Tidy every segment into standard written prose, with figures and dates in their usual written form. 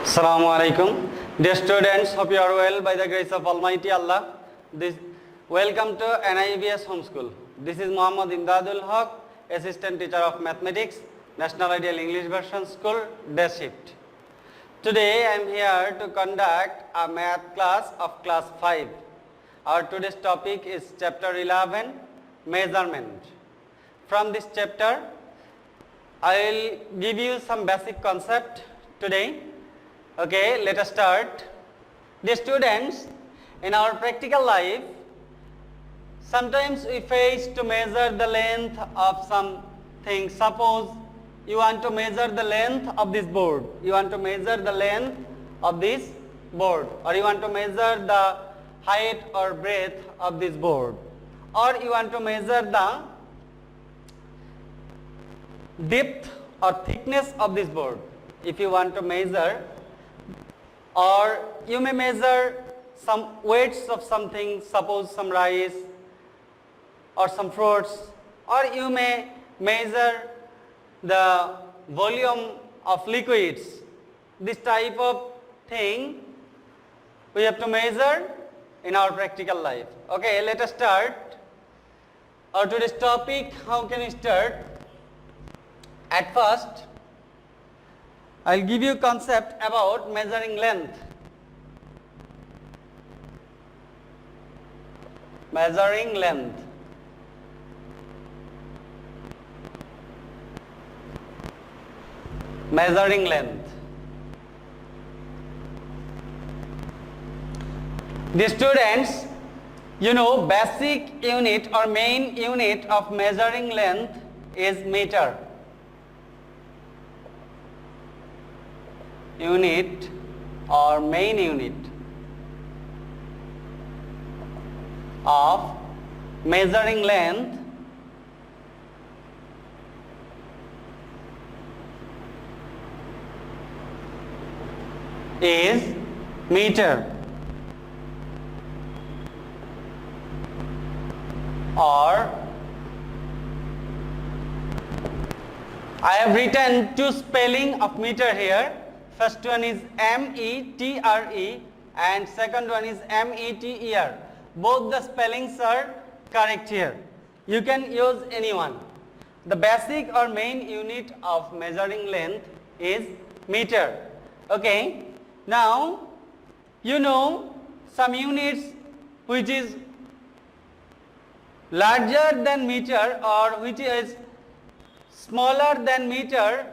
Assalamu alaikum. Dear students, hope you are well by the grace of Almighty Allah. Welcome to NIBS Homeschool. This is Muhammad Emdadul Haque, Assistant Teacher of Mathematics, National Ideal English Version School, Day Shift. Today I am here to conduct a math class of class 5. Our today's topic is Chapter 11, Measurement. From this chapter, I will give you some basic concept today. Okay, let us start. Dear students, in our practical life, sometimes we face to measure the length of something. Suppose you want to measure the length of this board. You want to measure the length of this board, or you want to measure the height or breadth of this board, or you want to measure the depth or thickness of this board. If you want to measure, or you may measure some weights of something, suppose some rice or some fruits, or you may measure the volume of liquids. This type of thing we have to measure in our practical life. Okay, let us start. Our today's topic, how can we start? At first, I will give you concept about measuring length. Measuring length. Measuring length. The students, you know, basic unit or main unit of measuring length is meter. Unit or main unit of measuring length is meter, or I have written two spelling of meter here. First one is M-E-T-R-E and second one is M-E-T-E-R. Both the spellings are correct here. You can use any one. The basic or main unit of measuring length is meter. Okay. Now, you know some units which is larger than meter or which is smaller than meter,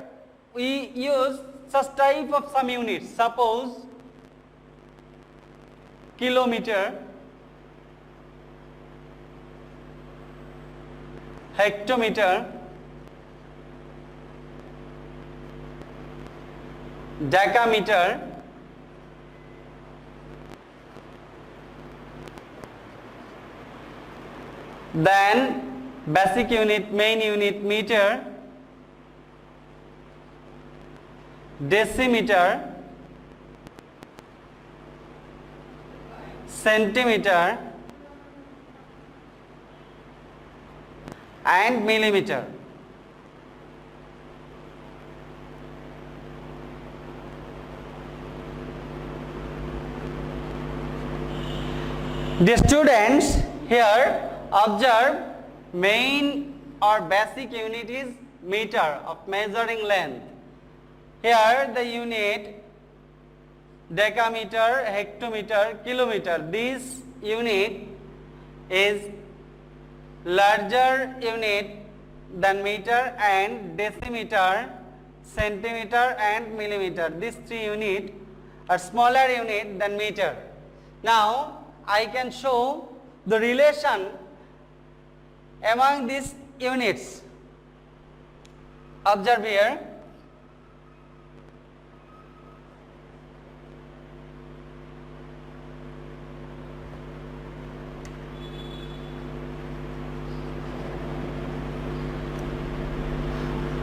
we use such type of some units. Suppose kilometer, hectometer, decameter, then basic unit, main unit meter, decimeter, centimeter and millimeter. The students, here observe main or basic unit is meter of measuring length. Here the unit decameter, hectometer, kilometer. This unit is larger unit than meter, and decimeter, centimeter and millimeter. These three units are smaller unit than meter. Now I can show the relation among these units. Observe here.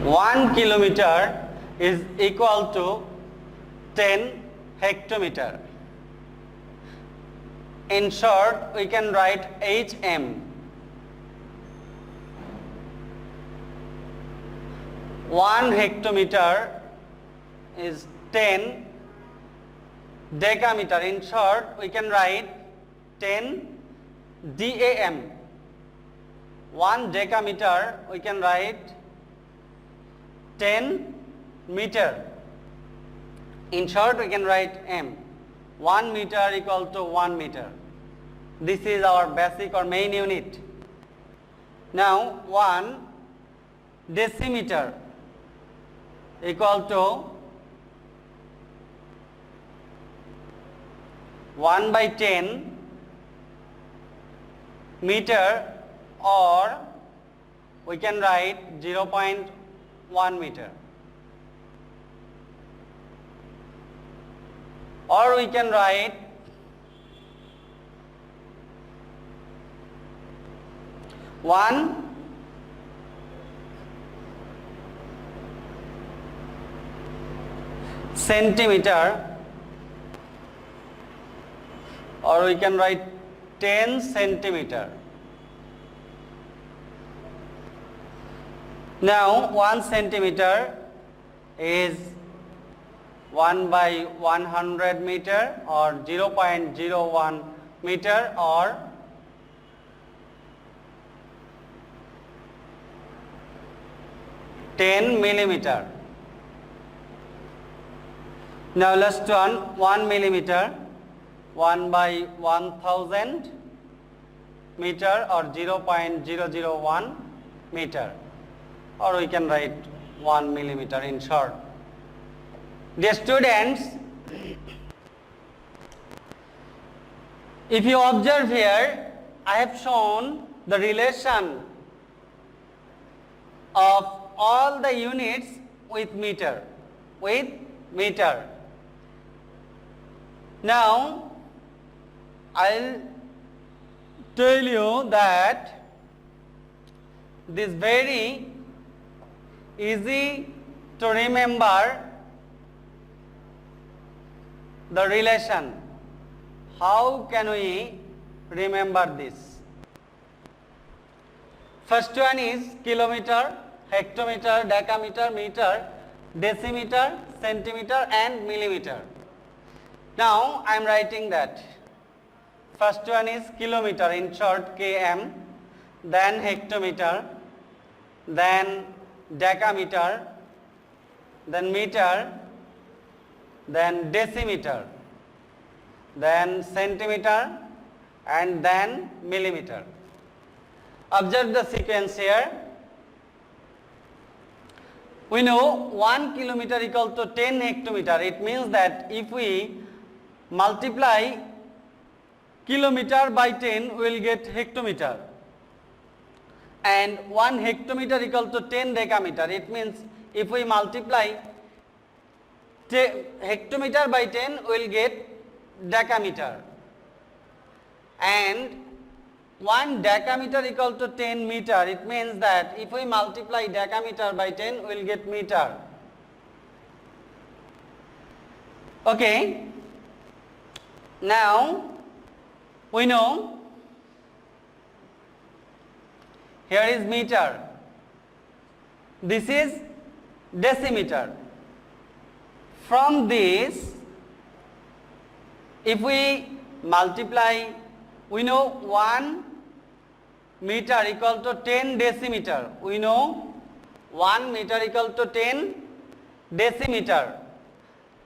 One kilometer is equal to 10 hectometer. In short, we can write HM. 1 hectometer is 10 decameter. In short, we can write 10 DAM. 1 decameter, we can write 10 meter. In short, we can write M. 1 meter equal to 1 meter. This is our basic or main unit. Now 1 decimeter equal to 1 by 10 meter, or we can write 0.1 meter, or we can write 1 centimeter, or we can write 10 centimeter. Now 1 centimeter is 1 by 100 meter, or 0.01 meter, or 10 millimeter. Now last one, 1 millimeter, 1 by 1000 meter, or 0.001 meter, or we can write 1 millimeter in short. Dear students, if you observe here, I have shown the relation of all the units with meter. Now I'll tell you that this very easy to remember the relation. How can we remember this? First one is kilometer, hectometer, decameter, meter, decimeter, centimeter and millimeter. Now I am writing that. First one is kilometer, in short km, then hectometer, then decameter, then meter, then decimeter, then centimeter, and then millimeter. Observe the sequence here. We know 1 kilometer equal to 10 hectometer. It means that if we multiply kilometer by 10, we will get hectometer. And 1 hectometer equal to 10 decameter. It means if we multiply hectometer by 10, we will get decameter. And 1 decameter equal to 10 meter. It means that if we multiply decameter by 10, we will get meter. Okay. Now we know here is meter. This is decimeter. From this, if we multiply, we know 1 meter equal to 10 decimeter. We know 1 meter equal to 10 decimeter.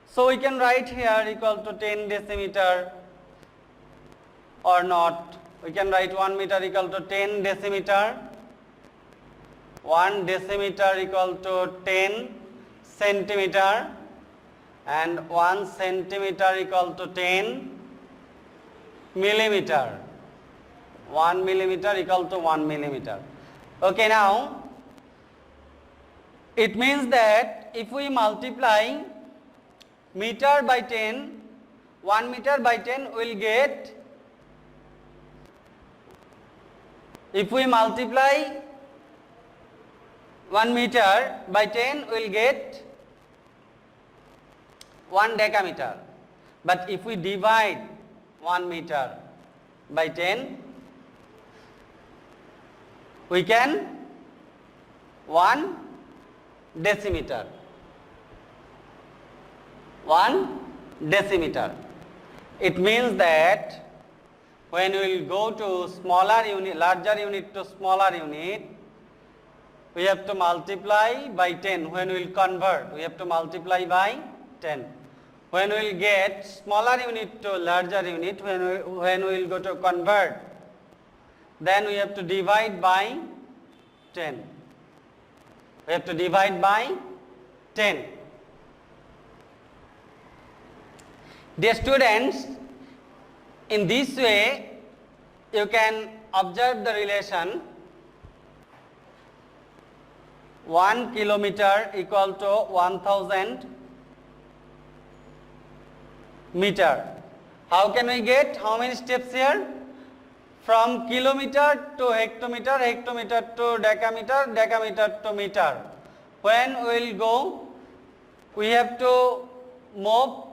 So we can write here equal to 10 decimeter or not. We can write 1 meter equal to 10 decimeter. 1 decimeter equal to 10 centimeter, and 1 centimeter equal to 10 millimeter. 1 millimeter equal to 1 millimeter. Okay, now it means that if we multiply meter by 10, 1 meter by 10 will get, if we multiply 1 meter by 10 will get 1 decameter. But if we divide 1 meter by 10, we can 1 decimeter. 1 decimeter. It means that when we will go to smaller unit, larger unit to smaller unit, we have to multiply by 10. When we will convert, we have to multiply by 10. When we will get smaller unit to larger unit, when we will go to convert, then we have to divide by 10. We have to divide by 10. Dear students, in this way you can observe the relation 1 kilometer equal to 1000 meter. How can we get how many steps here? From kilometer to hectometer, hectometer to decameter, decameter to meter. When we will go, we have to move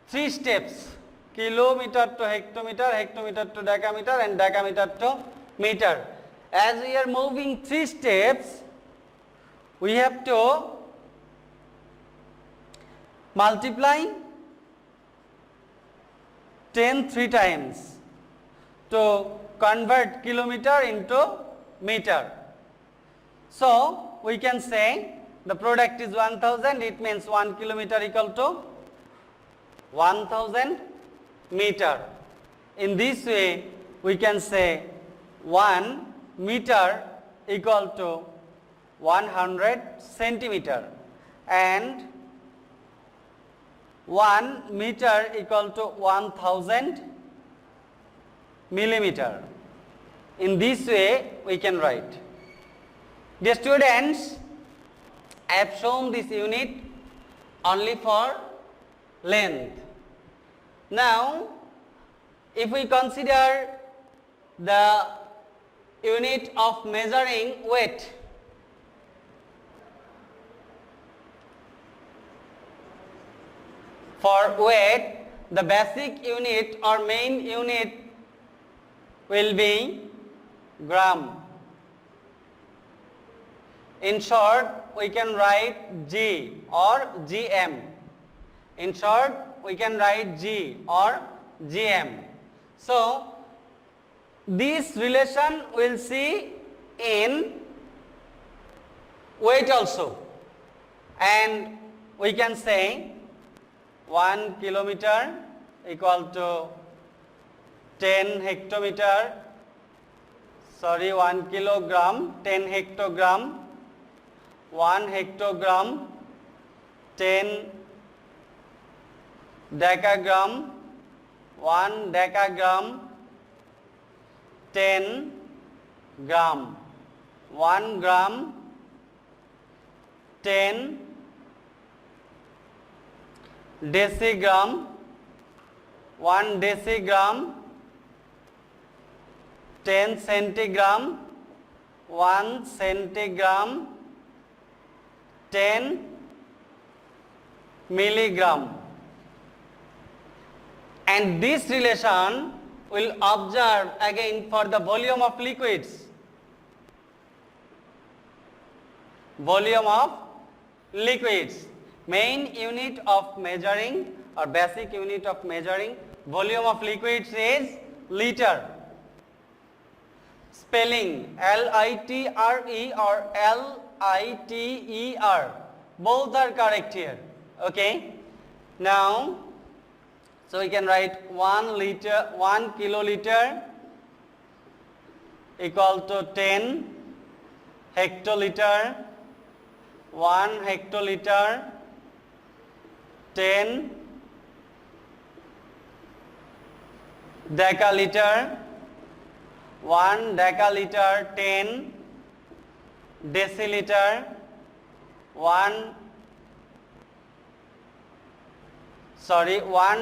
3 steps, kilometer to hectometer, hectometer to decameter and decameter to meter. As we are moving 3 steps, we have to multiply 10 3 times to convert kilometer into meter. So we can say the product is 1000, it means 1 kilometer equal to 1000 meter. In this way we can say 1 meter equal to 100 centimeter and 1 meter equal to 1000 millimeter. In this way we can write. Dear students, I have shown this unit only for length. Now if we consider the unit of measuring weight, for weight the basic unit or main unit will be gram. In short, we can write G or GM. In short, we can write G or GM. So this relation we will see in weight also, and we can say 1 kilometer equal to 10 hectometer, 1 kilogram 10 hectogram, 1 hectogram 10 decagram, 1 decagram 10 gram, 1 gram 10 decigram, 1 decigram 10 centigram, 1 centigram 10 milligram. And this relation will observe again for the volume of liquids. Volume of liquids, main unit of measuring or basic unit of measuring volume of liquids is liter. Spelling L-I-T-R-E or L-I-T-E-R, both are correct here. Okay. Now, so we can write 1 liter, 1 kiloliter equal to 10 hectoliter, 1 hectoliter 10 decaliter, 1 decaliter 10 deciliter, 1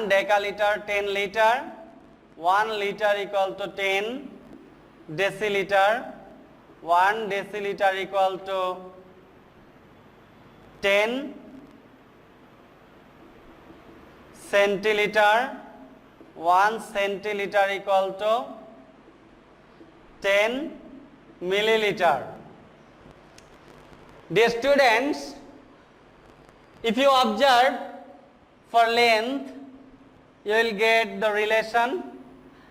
decaliter 10 liter, 1 liter equal to 10 deciliter, 1 deciliter equal to 10 centiliter, 1 centiliter equal to 10 milliliter. Dear students, if you observe for length, you will get the relation,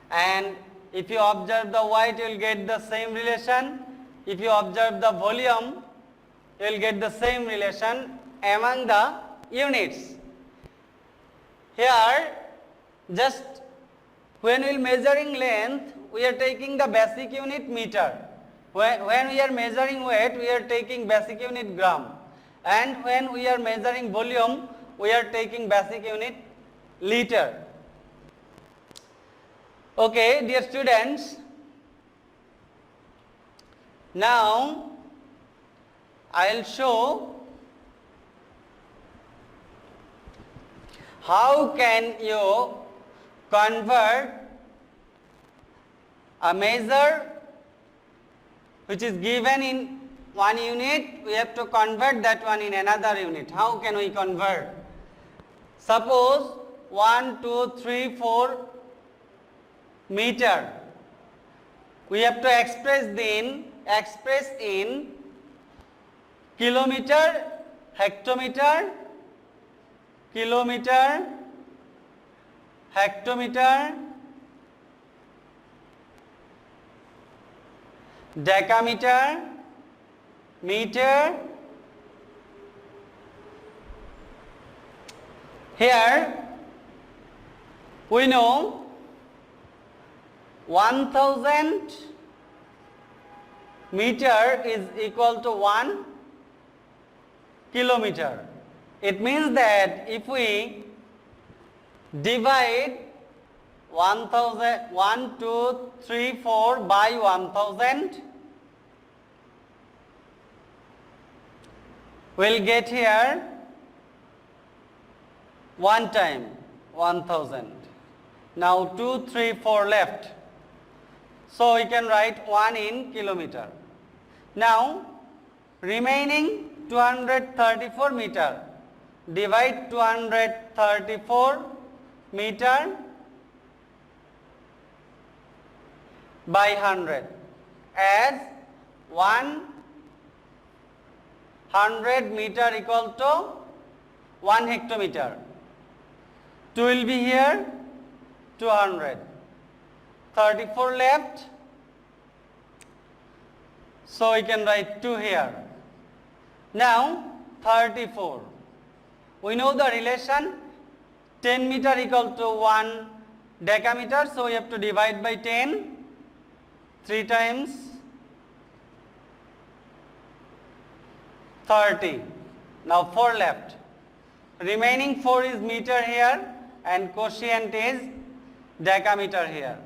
and if you observe the weight, you will get the same relation. If you observe the volume, you will get the same relation among the units. Here, just when we are measuring length, we are taking the basic unit meter. When we are measuring weight, we are taking basic unit gram. And when we are measuring volume, we are taking basic unit liter. Okay, dear students, now I will show how can you convert a measure which is given in one unit, we have to convert that one in another unit. How can we convert? Suppose 1, 2, 3, 4 meter. We have to express in kilometer, hectometer, kilometer, hectometer, decameter, meter. Here we know 1000 meter is equal to 1 kilometer. It means that if we divide 1000, 1, 2, 3, 4 by 1000, we'll get here one time 1000. Now 2, 3, 4 left. So we can write 1 in kilometer. Now remaining 234 meter. Divide 234 meter by 100 as 100 meter equal to 1 hectometer. 2 will be here, 200. 34 left, so we can write 2 here. Now 34. We know the relation 10 meter equal to 1 decameter, so we have to divide by 10 3 times 30. Now 4 left. Remaining 4 is meter here and quotient is decameter here.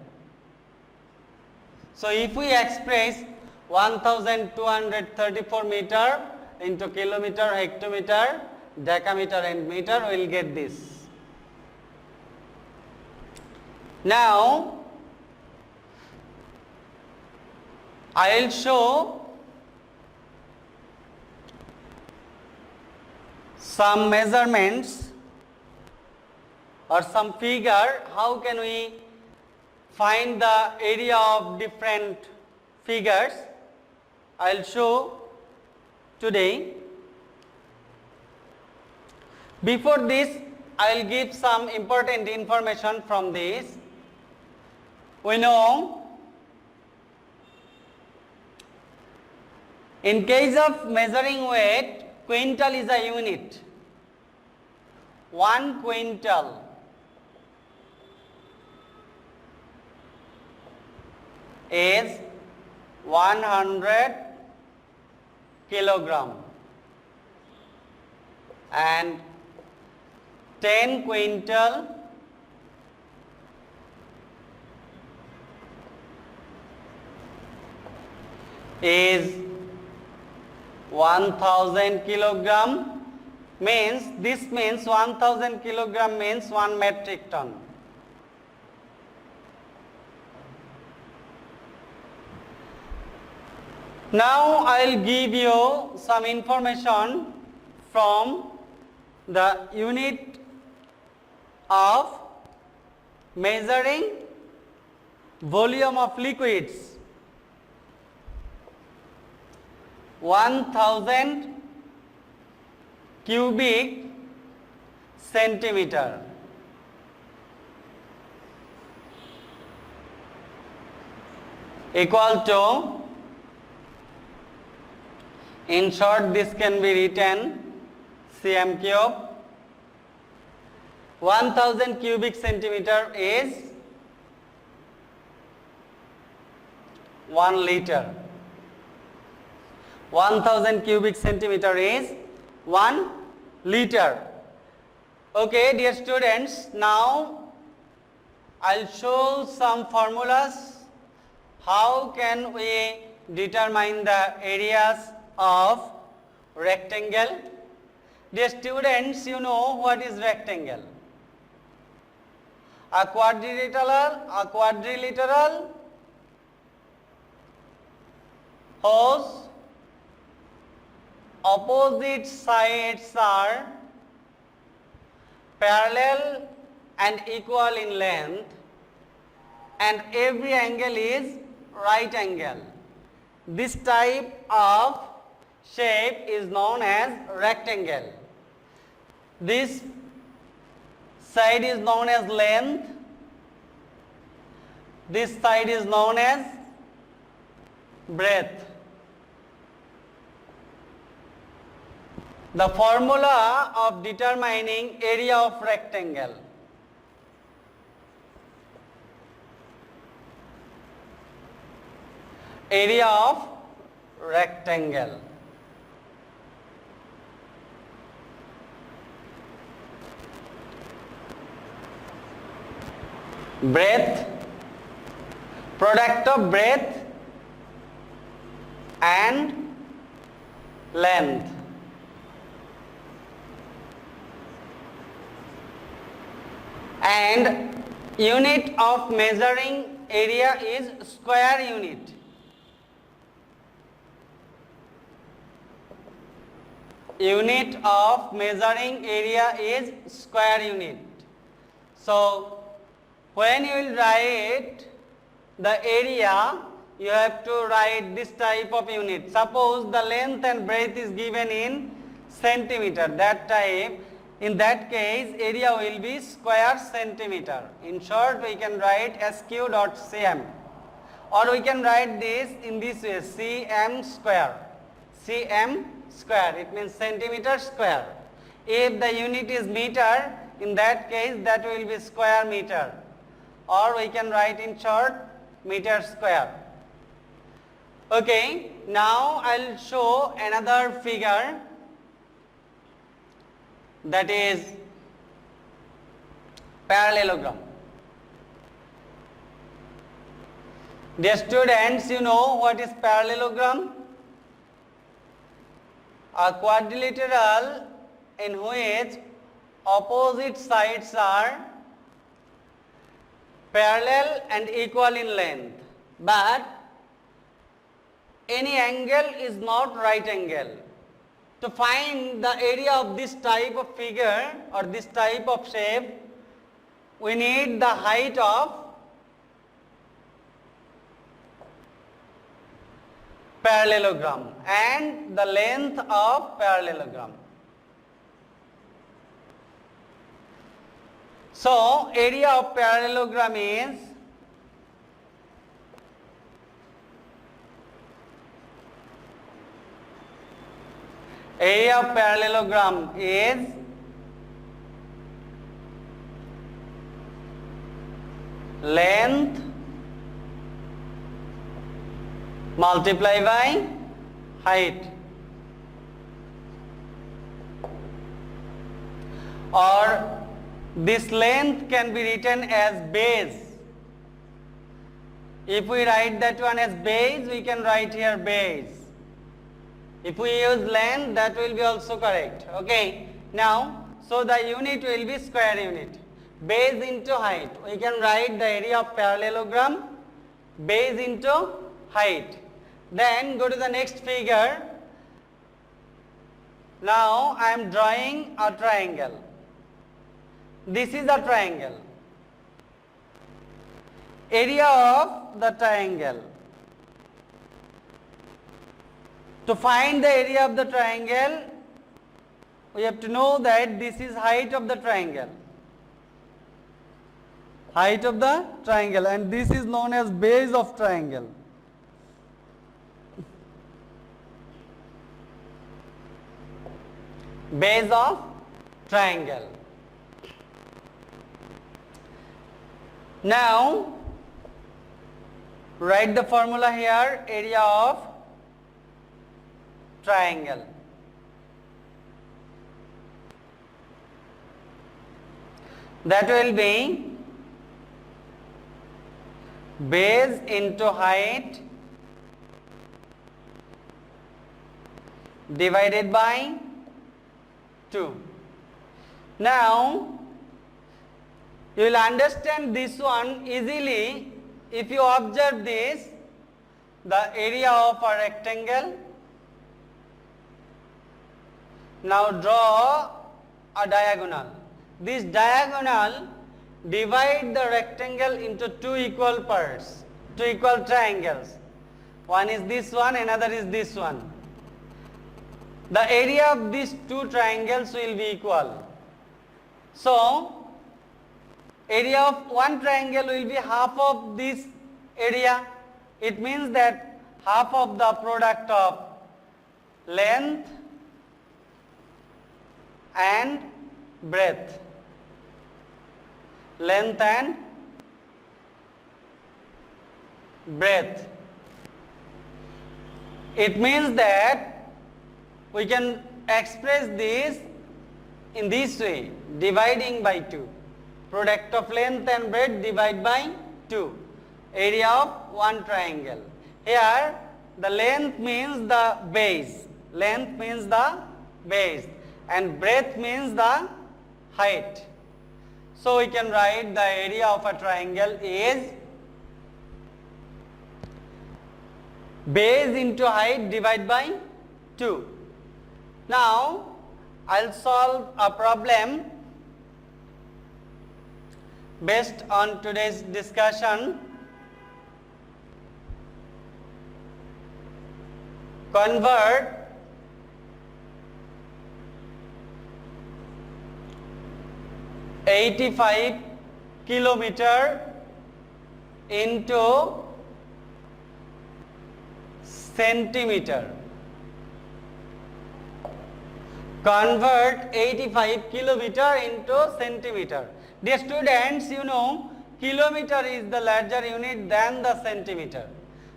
So if we express 1234 meter into kilometer, hectometer, decameter and meter, we will get this. Now I will show some measurements or some figure. How can we find the area of different figures? I will show today. Before this, I will give some important information from this. We know in case of measuring weight, quintal is a unit. 1 quintal is 100 kilogram and 10 quintal is 1000 kilogram. This means 1000 kilogram means 1 metric ton. Now I will give you some information from the unit of measuring volume of liquids. 1000 cubic centimeter. equal to, in short this can be written cm cube. 1000 cubic centimeter is 1 liter. 1000 cubic centimeter is 1 liter. Okay, dear students, now I'll show some formulas. How can we determine the areas of rectangle? Dear students, you know what is rectangle? A quadrilateral whose opposite sides are parallel and equal in length, and every angle is right angle. This type of shape is known as rectangle. This side is known as length, this side is known as breadth. The formula of determining area of rectangle. Area of rectangle. Breadth, product of breadth and length. And unit of measuring area is square unit. Unit of measuring area is square unit. So when you will write the area, you have to write this type of unit. Suppose the length and breadth is given in centimeter, that type. In that case, area will be square centimeter. In short, we can write SQ dot cm, or we can write this in this way, cm square. Cm square, it means centimeter square. If the unit is meter, in that case that will be square meter, or we can write in short meter square. Okay, now I'll show another figure, that is parallelogram. Dear students, you know what is parallelogram? A quadrilateral in which opposite sides are parallel and equal in length, but any angle is not right angle. To find the area of this type of figure or this type of shape, we need the height of parallelogram and the length of parallelogram. So, area of parallelogram is length multiply by height, or this length can be written as base. If we write that one as base, we can write here base. If we use length, that will be also correct. Okay. Now, so the unit will be square unit. Base into height. We can write the area of parallelogram, base into height. Then go to the next figure. Now I am drawing a triangle. This is a triangle. Area of the triangle. To find the area of the triangle, we have to know that this is height of the triangle. Height of the triangle, and this is known as base of triangle. base of triangle. Now write the formula here, area of triangle. That will be base into height divided by 2. Now you will understand this one easily if you observe this, the area of a rectangle. Now draw a diagonal. This diagonal divide the rectangle into two equal parts, two equal triangles. One is this one, another is this one. The area of these two triangles will be equal. So area of one triangle will be half of this area. It means that half of the product of length and breadth. Length and breadth. It means that we can express this in this way, dividing by 2. Product of length and breadth divide by 2. Area of one triangle. Here the length means the base. Length means the base and breadth means the height. So we can write the area of a triangle is base into height divided by 2. Now I'll solve a problem based on today's discussion. Convert $85 kilometer into centimeter. Convert 85 kilometer into centimeter. Dear students, you know kilometer is the larger unit than the centimeter.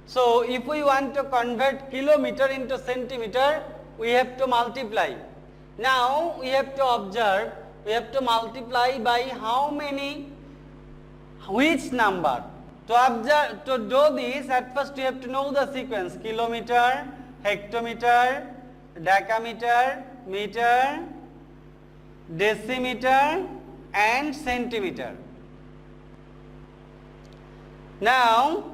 So if we want to convert kilometer into centimeter, we have to multiply. Now we have to observe, we have to multiply by how many, which number. To do this, at first we have to know the sequence: kilometer, hectometer, decameter, meter, decimeter and centimeter. Now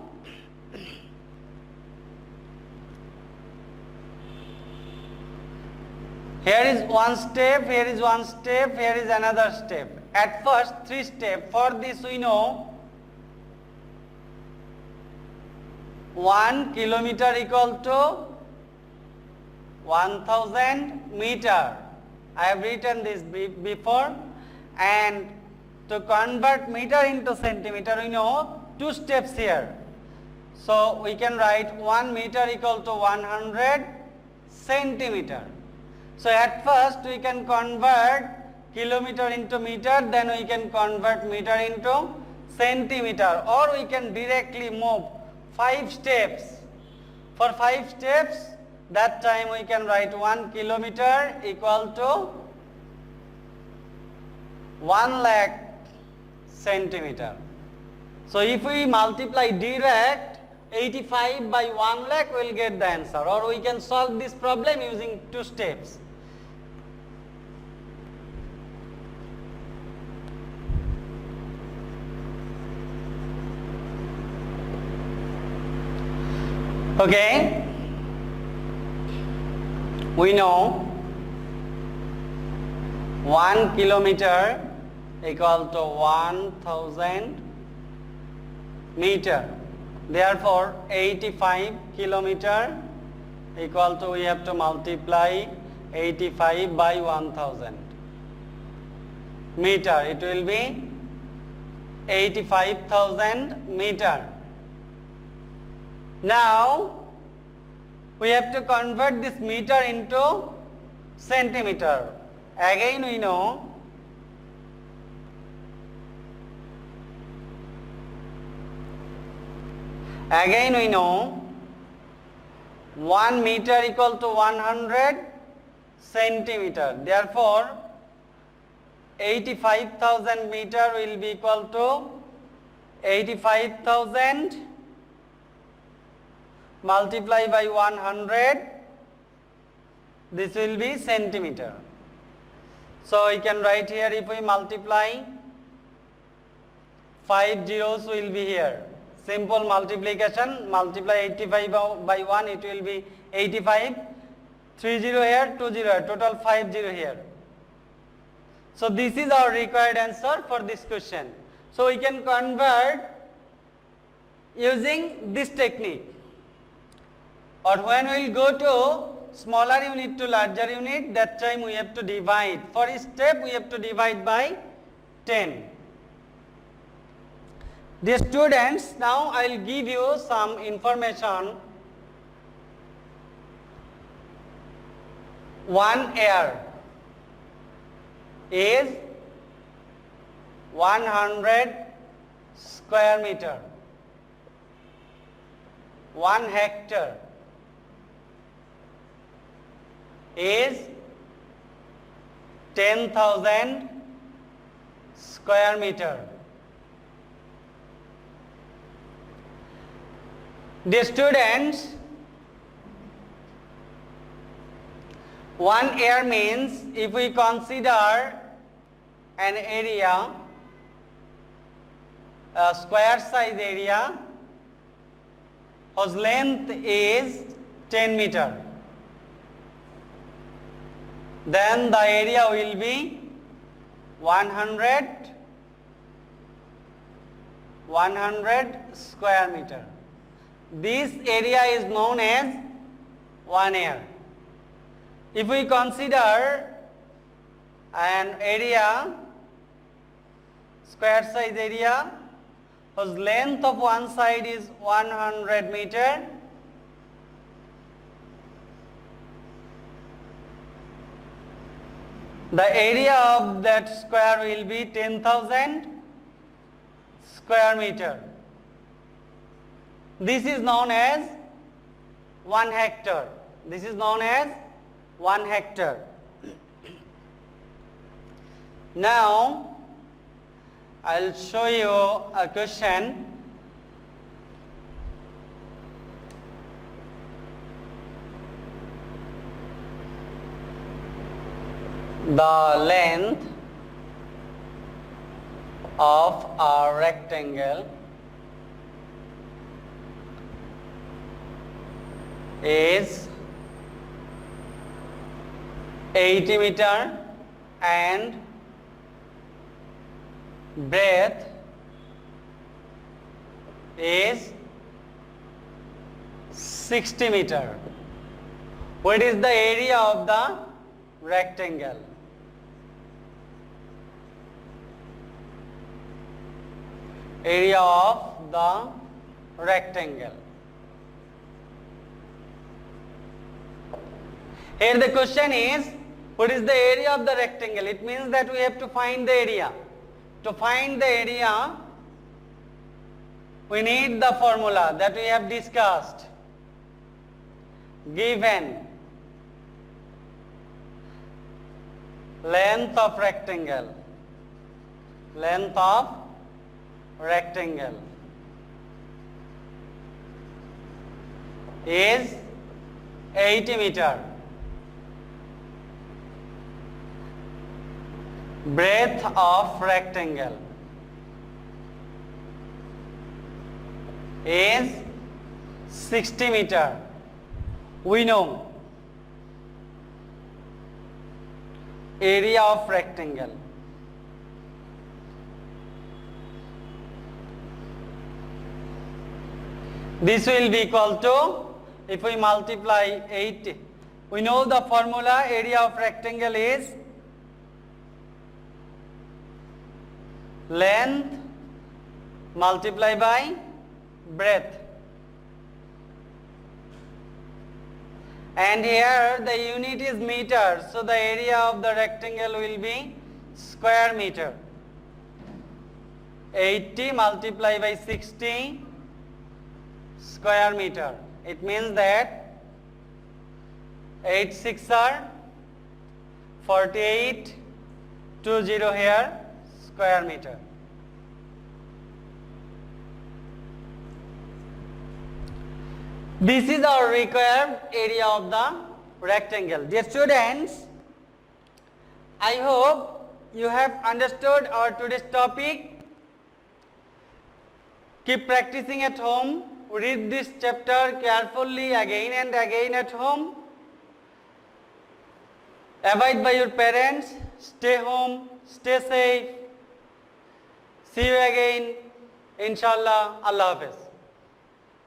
here is one step, here is one step, here is another step. At first 3 steps. For this we know 1 kilometer equal to 1000 meter. I have written this before, and to convert meter into centimeter we know 2 steps here. So we can write 1 meter equal to 100 centimeter. So at first we can convert kilometer into meter, then we can convert meter into centimeter, or we can directly move 5 steps. For 5 steps, that time we can write 1 kilometer equal to 1 lakh centimeter. So if we multiply direct 85 by 1 lakh, we will get the answer, or we can solve this problem using 2 steps. Okay, we know 1 kilometer equal to 1000 meter. Therefore 85 kilometer equal to, we have to multiply 85 by 1000 meter. It will be 85,000 meter. Now we have to convert this meter into centimeter. Again we know Again we know 1 meter equal to 100 centimeter. Therefore, 85,000 meter will be equal to 85,000 multiplied by 100. This will be centimeter. So we can write here, if we multiply, 5 zeros will be here. Simple multiplication, multiply 85 by 1, it will be 85. 3 0 here, 2 0 here, total 5 0 here. So this is our required answer for this question. So we can convert using this technique. Or when we will go to smaller unit to larger unit, that time we have to divide. For each step we have to divide by 10. Dear students, now I will give you some information. 1 air is 100 square meter. 1 hectare is 10,000 square meter. Dear students, 1 acre means, if we consider an area, a square size area whose length is 10 meter, then the area will be 100 square meter. This area is known as 1 acre. If we consider an area, square size area, whose length of one side is 100 meter, the area of that square will be 10,000 square meter. This is known as 1 hectare. This is known as 1 hectare. Now, I will show you a question. The length of a rectangle is 80 meter and breadth is 60 meter. What is the area of the rectangle? Area of the rectangle. Here the question is, what is the area of the rectangle? It means that we have to find the area. To find the area, we need the formula that we have discussed. Given length of rectangle, is 80 meter. Breadth of rectangle is 60 meter. We know area of rectangle. This will be equal to, if we multiply 80, we know the formula, area of rectangle is length multiplied by breadth, And here the unit is meter, so the area of the rectangle will be square meter. 80 multiplied by 60 square meter. It means that 8 6 are 48, 20 here, square meter. This is our required area of the rectangle. Dear students, I hope you have understood our today's topic. Keep practicing at home. Read this chapter carefully again and again at home. Abide by your parents. Stay home. Stay safe. See you again. Inshallah. Allah Hafiz.